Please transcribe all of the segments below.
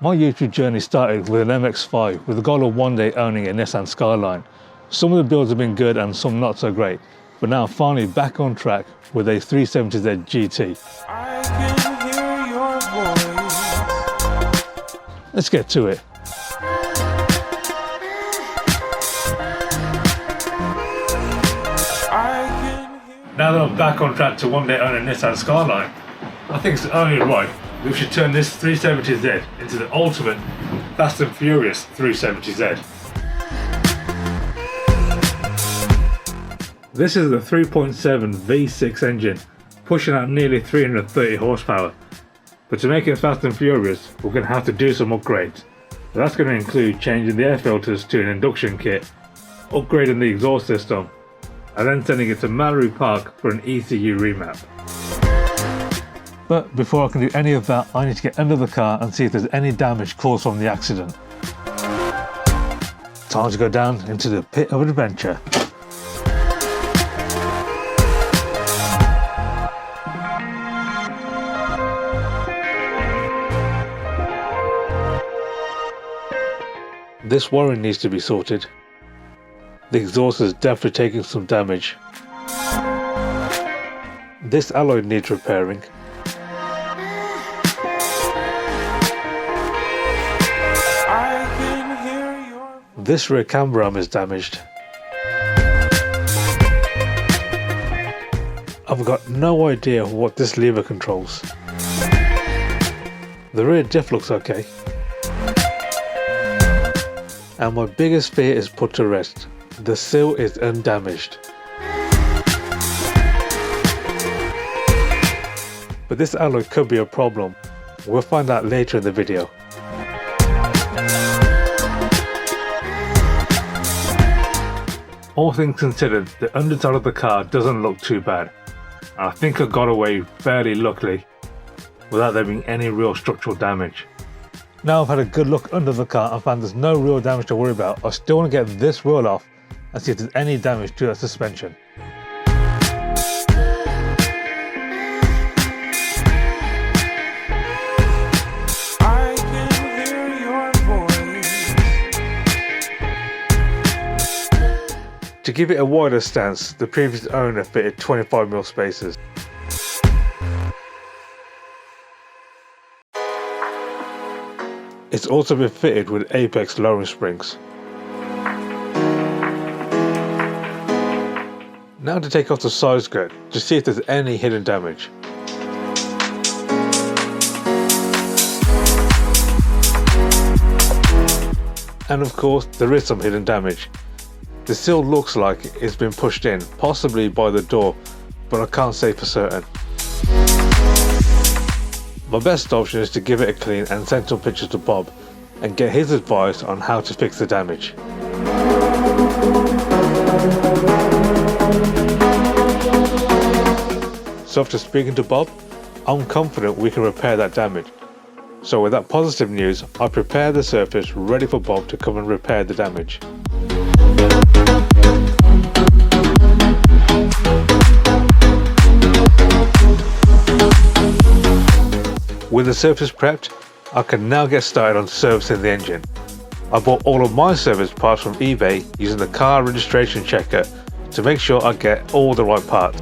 My YouTube journey started with an MX-5 with the goal of one day owning a Nissan Skyline. Some of the builds have been good and some not so great, but now I'm finally back on track with a 370Z GT. I can hear your voice. Let's get to it. Now that I'm back on track to one day own a Nissan Skyline, I think it's only right we should turn this 370Z into the ultimate Fast and Furious 370Z. This is a 3.7 V6 engine, pushing out nearly 330 horsepower. But to make it fast and furious, we're going to have to do some upgrades. That's going to include changing the air filters to an induction kit, upgrading the exhaust system, and then sending it to Mallory Park for an ECU remap. But before I can do any of that, I need to get under the car and see if there's any damage caused from the accident. Time to go down into the pit of adventure. This wiring needs to be sorted. The exhaust is definitely taking some damage. This alloy needs repairing. This rear camber arm is damaged. I've got no idea what this lever controls. The rear diff looks okay. And my biggest fear is put to rest. The sill is undamaged. But this alloy could be a problem. We'll find out later in the video. All things considered, the underside of the car doesn't look too bad. I think I got away fairly luckily without there being any real structural damage. Now I've had a good look under the car and found there's no real damage to worry about. I still want to get this wheel off and see if there's any damage to that suspension. I can hear your voice. To give it a wider stance, the previous owner fitted 25mm spacers. It's also been fitted with Apex lowering springs. Now to take off the side skirt to see if there's any hidden damage. And of course there is some hidden damage. The sill looks like it's been pushed in, possibly by the door, but I can't say for certain. My best option is to give it a clean and send some pictures to Bob and get his advice on how to fix the damage. So after speaking to Bob, I'm confident we can repair that damage. So with that positive news, I prepare the surface ready for Bob to come and repair the damage. With the surface prepped, I can now get started on servicing the engine. I bought all of my service parts from eBay using the car registration checker to make sure I get all the right parts.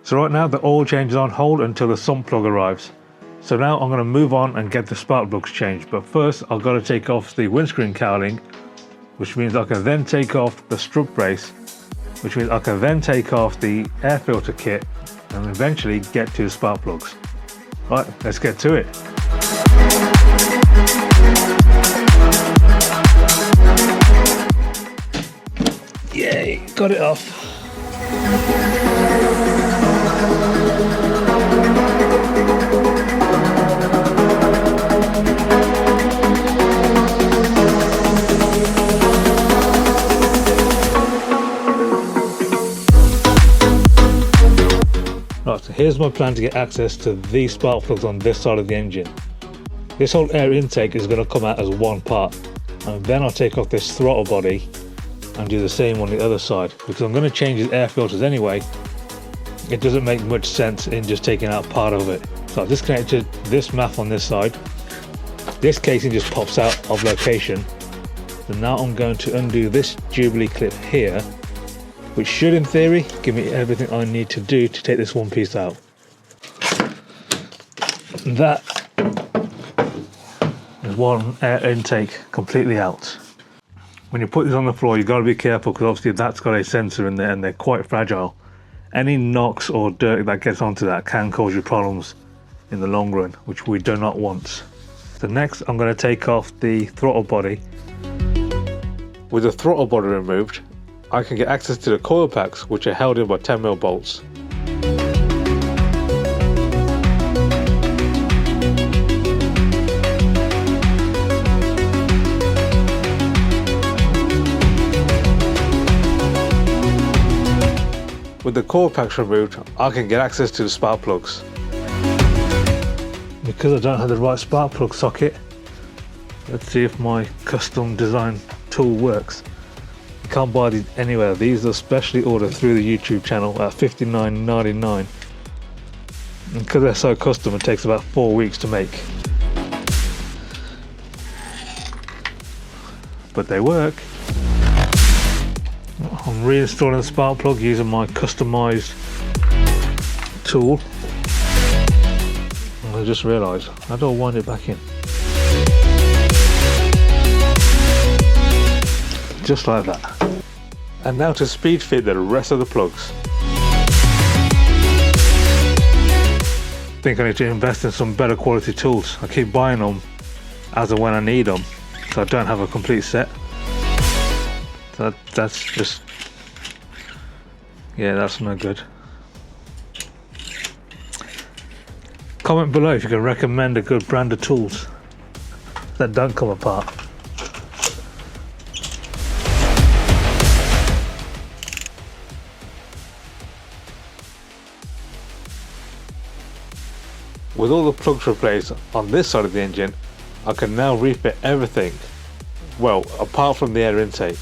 So right now the oil change is on hold until the sump plug arrives. So now I'm going to move on and get the spark plugs changed, but first I've got to take off the windscreen cowling, which means I can then take off the strut brace, which means I can then take off the air filter kit and eventually get to the spark plugs. Right, let's get to it. Yay, got it off. Right, so here's my plan to get access to these spark plugs on this side of the engine. This whole air intake is going to come out as one part, and then I'll take off this throttle body and do the same on the other side, because I'm going to change the air filters anyway. It doesn't make much sense in just taking out part of it. So I've disconnected this map on this side. This casing just pops out of location. So now I'm going to undo this Jubilee clip here, which should in theory give me everything I need to do to take this one piece out. That is one air intake completely out. When you put this on the floor, you've got to be careful, because obviously that's got a sensor in there and they're quite fragile. Any knocks or dirt that gets onto that can cause you problems in the long run, which we do not want. So next I'm going to take off the throttle body. With the throttle body removed, I can get access to the coil packs, which are held in by 10mm bolts. With the coil packs removed, I can get access to the spark plugs. Because I don't have the right spark plug socket, let's see if my custom design tool works. You can't buy these anywhere. These are specially ordered through the YouTube channel at $59.99. And because they're so custom, it takes about 4 weeks to make. But they work. I'm reinstalling the spark plug using my customized tool. And I just realised, how do I wind it back in? Just like that. And now to speed fit the rest of the plugs. I think I need to invest in some better quality tools. I keep buying them as and when I need them, so I don't have a complete set. So that's just, yeah, that's no good. Comment below if you can recommend a good brand of tools that don't come apart. With all the plugs replaced on this side of the engine, I can now refit everything, well, apart from the air intake.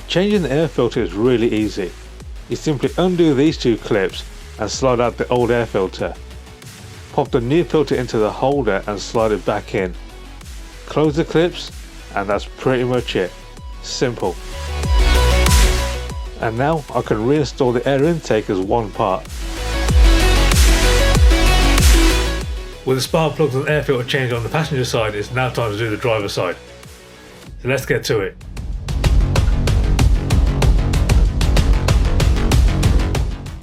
Changing the air filter is really easy. You simply undo these two clips and slide out the old air filter. Pop the new filter into the holder and slide it back in. Close the clips, and that's pretty much it. Simple. And now I can reinstall the air intake as one part. With the spark plugs and air filter changed on the passenger side, it's now time to do the driver's side. So let's get to it.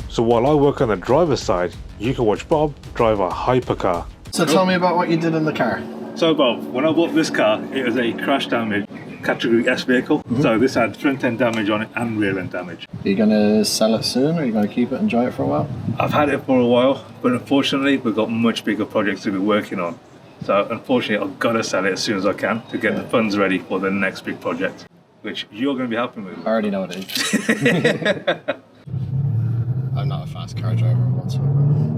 So while I work on the driver's side, you can watch Bob drive a hypercar. So tell me about what you did in the car. So Bob, when I bought this car, it was a crash damage category S vehicle. So this had front end damage on it and rear end damage. Are you going to sell it soon, or are you going to keep it and enjoy it for a while? I've had it for a while, but unfortunately we've got much bigger projects to be working on. So unfortunately I've got to sell it as soon as I can to get the funds ready for the next big project, which you're going to be helping with. I already know what it is. I'm not a fast car driver whatsoever.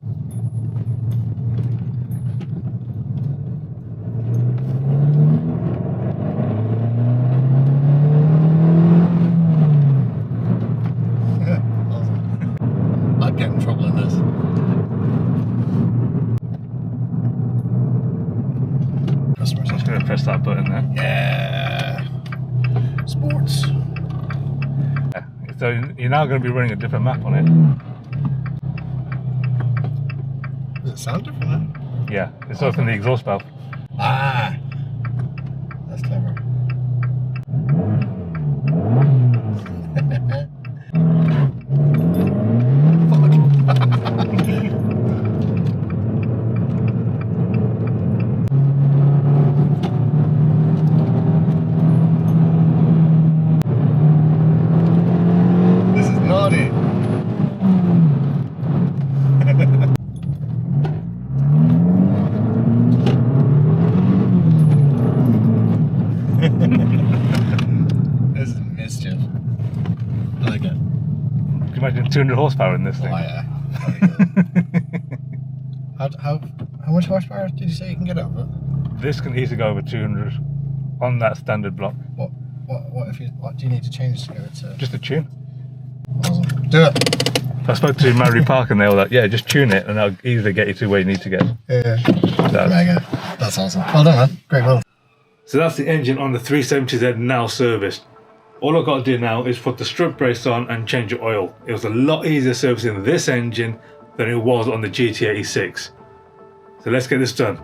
I'd get in trouble in this. Customers. I'm just going to press that button there. Yeah. Sports. Yeah. So you're now going to be running a different map on it. Does it sound different now? Yeah, it's open the exhaust valve. Ah, that's clever. This is naughty. This is mischief. I like it. Can you imagine 200 horsepower in this thing? Oh yeah. How much horsepower did you say you can get out of it? This can easily go over 200. on that standard block. What if you? What do you need to change to go to? Just a tune. Awesome. Do it. I spoke to Mary Park and they were like, yeah, just tune it and that'll easily get you to where you need to get. Yeah. So, Mega. That's awesome. Well done, man. Great build. so that's the engine on the 370Z now serviced. All I've got to do now is put the strut brace on and change the oil. It was a lot easier servicing this engine than it was on the GT86. So let's get this done.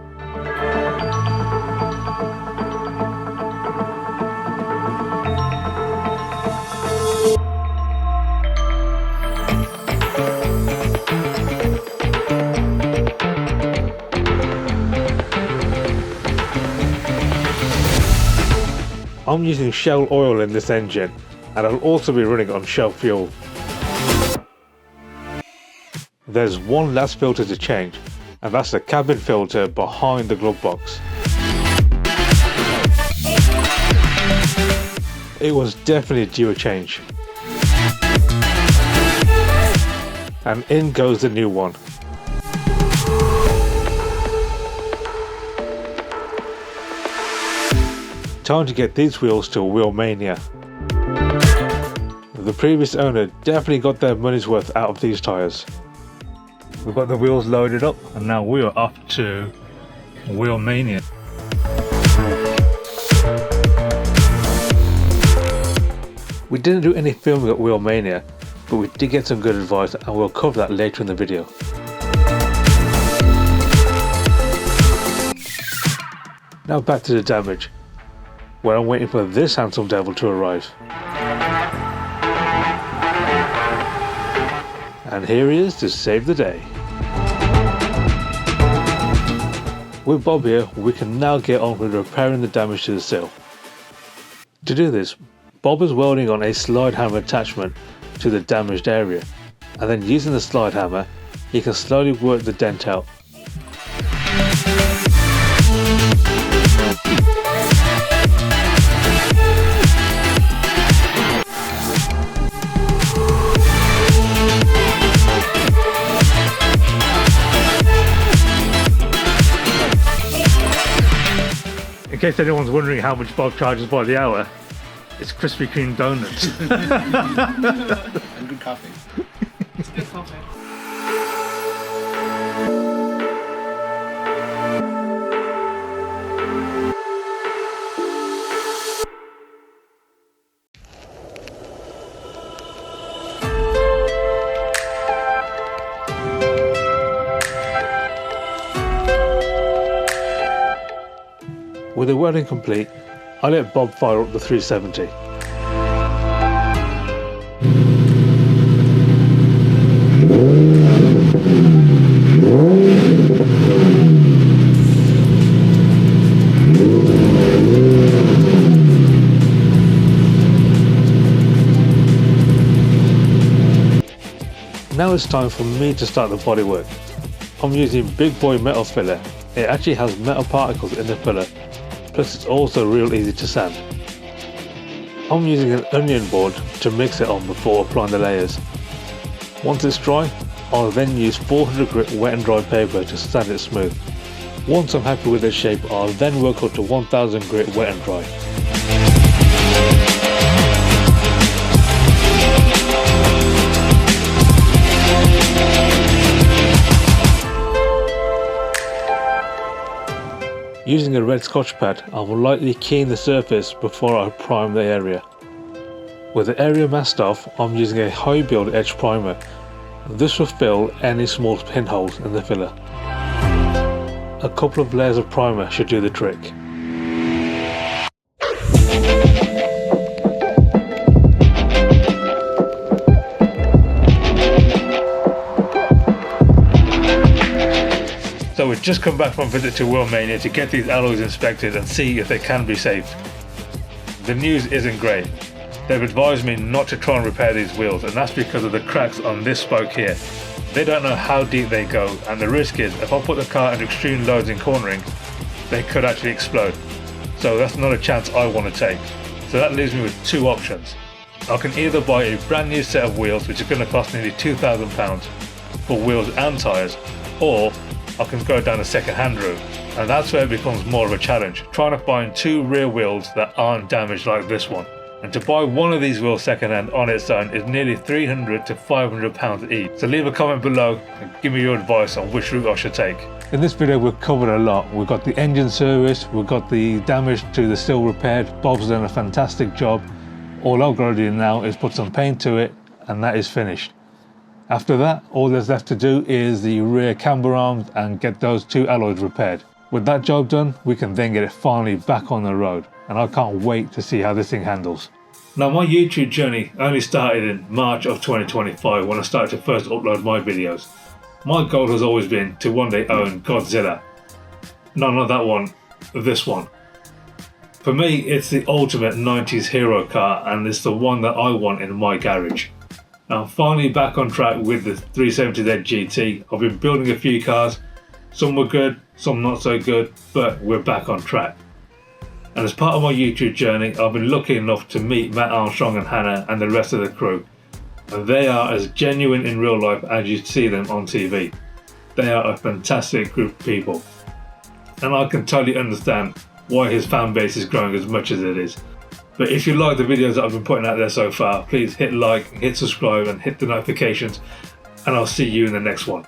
I'm using Shell oil in this engine and I'll also be running on Shell fuel. There's one last filter to change and that's the cabin filter behind the glove box. It was definitely due a change. And in goes the new one. Time to get these wheels to Wheelmania. The previous owner definitely got their money's worth out of these tyres. We've got the wheels loaded up and now we are off to Wheelmania. We didn't do any filming at Wheelmania, but we did get some good advice and we'll cover that later in the video. Now back to the damage, where I'm waiting for this handsome devil to arrive. And here he is to save the day. With Bob here, we can now get on with repairing the damage to the sill. To do this, Bob is welding on a slide hammer attachment to the damaged area, and then using the slide hammer, he can slowly work the dent out. In case anyone's wondering how much Bob charges by the hour, it's Krispy Kreme donuts. And good coffee. It's good coffee. With the welding complete, I let Bob fire up the 370. Now it's time for me to start the bodywork. I'm using Big Boy metal filler. It actually has metal particles in the filler, plus it's also real easy to sand. I'm using an onion board to mix it on before applying the layers. Once it's dry, I'll then use 400 grit wet and dry paper to sand it smooth. Once I'm happy with the shape, I'll then work up to 1000 grit wet and dry. Using a red scotch pad, I will lightly keen the surface before I prime the area. With the area masked off, I'm using a high build edge primer. This will fill any small pinholes in the filler. A couple of layers of primer should do the trick. So we've just come back from a visit to Wheelmania to get these alloys inspected and see if they can be saved. The news isn't great. They've advised me not to try and repair these wheels, and that's because of the cracks on this spoke here. They don't know how deep they go, and the risk is if I put the car at extreme loads in cornering, they could actually explode. So that's not a chance I want to take. So that leaves me with two options. I can either buy a brand new set of wheels, which is going to cost nearly £2,000 for wheels and tyres, or I can go down a second-hand route. And that's where it becomes more of a challenge, trying to find 2 rear wheels that aren't damaged like this one. And to buy one of these wheels secondhand on its own is nearly £300 to £500 each. So leave a comment below and give me your advice on which route I should take. In this video we've covered a lot. We've got the engine service, we've got the damage to the steel repaired. Bob's done a fantastic job. All I've got to do now is put some paint to it and that is finished. After that, all there's left to do is the rear camber arms and get those 2 alloys repaired. With that job done, we can then get it finally back on the road, and I can't wait to see how this thing handles. Now my YouTube journey only started in March of 2025 when I started to first upload my videos. My goal has always been to one day own Godzilla. No, not that one, this one. For me, it's the ultimate 90s hero car and it's the one that I want in my garage. Now I'm finally back on track with the 370Z GT. I've been building a few cars, some were good, some not so good, but we're back on track. And as part of my YouTube journey, I've been lucky enough to meet Matt Armstrong and Hannah and the rest of the crew. And they are as genuine in real life as you see them on TV. They are a fantastic group of people. And I can totally understand why his fan base is growing as much as it is. But if you like the videos that I've been putting out there so far, please hit like, hit subscribe and hit the notifications, and I'll see you in the next one.